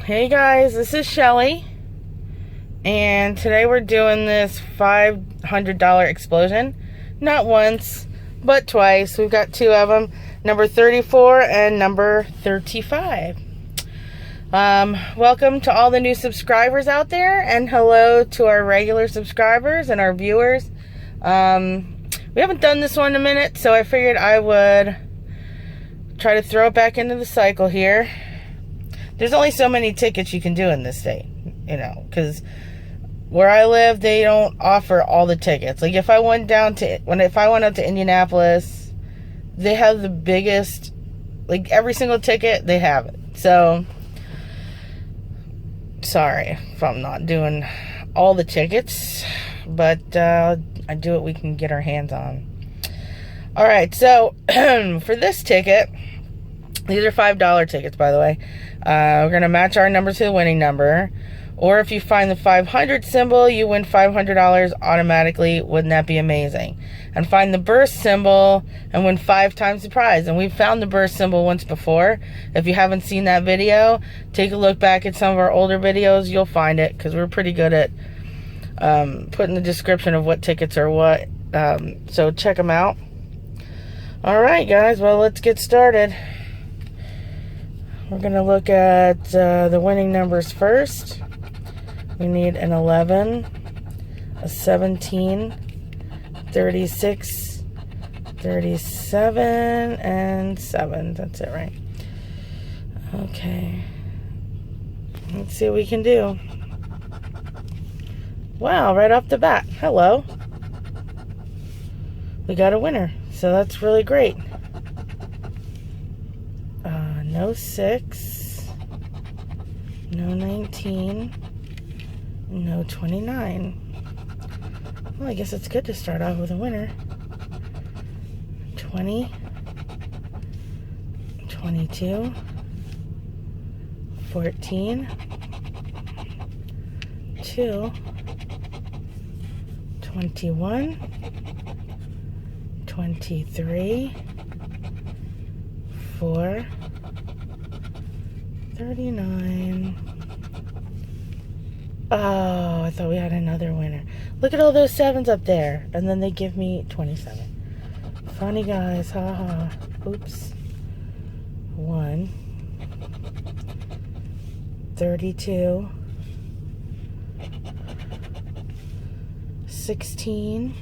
Hey guys, this is Shelly, and today we're doing this $500 explosion. Not once, but twice. We've got two of them, number 34 and number 35. Welcome to all the new subscribers out there, and hello to our regular subscribers and our viewers. We haven't done this one in a minute, so I figured I would try to throw it back into the cycle here. There's only so many tickets you can do in this state, because where I live, they don't offer all the tickets. Like if I went up to Indianapolis, they have the biggest, like every single ticket, they have it. So, sorry if I'm not doing all the tickets, but I do what we can get our hands on. Alright, so for this ticket, these are $5 tickets, by the way. We're going to match our number to the winning number. Or if you find the 500 symbol, you win $500 automatically. Wouldn't that be amazing? And find the burst symbol and win 5 times the prize. And we've found the burst symbol once before. If you haven't seen that video, take a look back at some of our older videos. You'll find it, because we're pretty good at putting the description of what tickets are what. So check them out. Alright guys, well let's get started. We're going to look at the winning numbers first. We need an 11, a 17, 36, 37, and 7. That's it, right? Okay. Let's see what we can do. Wow, right off the bat. Hello. We got a winner, so that's really great. No 6, no 19, no 29. Well, I guess it's good to start off with a winner. 20, 22, 14, 2, 21, 23, 4, 39. Oh, I thought we had another winner. Look at all those 7s up there. And then they give me 27. Funny guys, haha. Oops. 1. 32. 16.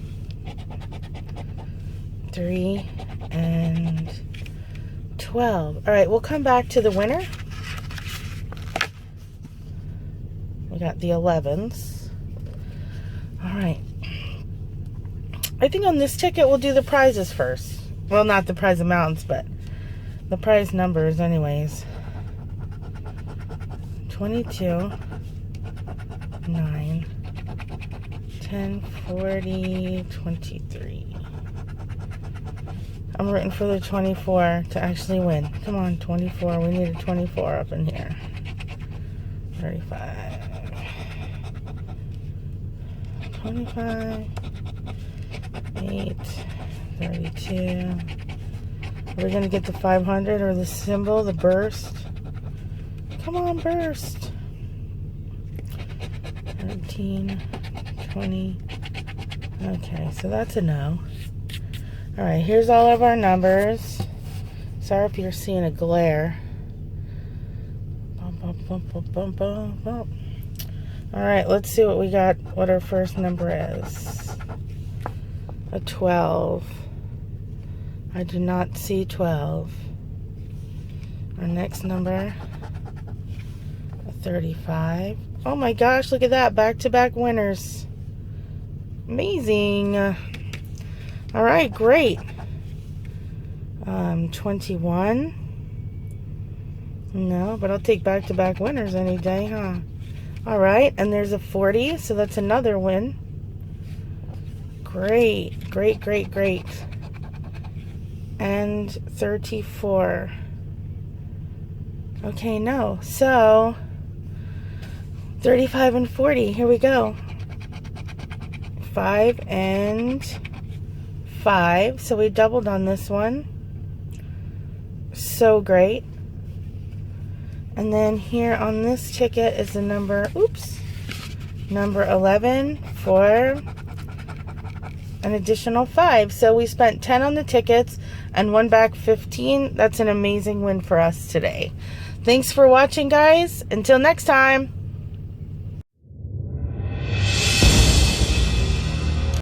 3. And 12. Alright, we'll come back to the winner. We got the 11s. Alright. I think on this ticket we'll do the prizes first. Well, not the prize amounts, but the prize numbers anyways. 22, 9, 10, 40, 23. I'm rooting for the 24 to actually win. Come on, 24. We need a 24 up in here. 35. 25, 8, 32. Are we going to get the 500 or the symbol, the burst? Come on, burst. 13, 20. Okay, so that's a no. Alright, here's all of our numbers. Sorry if you're seeing a glare. Bump, bump, bump, bump, bump, bump, bump. Alright, let's see what we got, what our first number is. A 12. I do not see 12. Our next number, a 35. Oh my gosh, look at that, back-to-back winners. Amazing. Alright, great. 21. No, but I'll take back-to-back winners any day, huh? Alright, and there's a 40, so that's another win. Great, great, great, great. And 34. Okay, no. So, 35 and 40. Here we go. 5 and 5. So we doubled on this one. So great. And then here on this ticket is the number, number 11 for an additional 5. So we spent 10 on the tickets and won back 15. That's an amazing win for us today. Thanks for watching, guys. Until next time.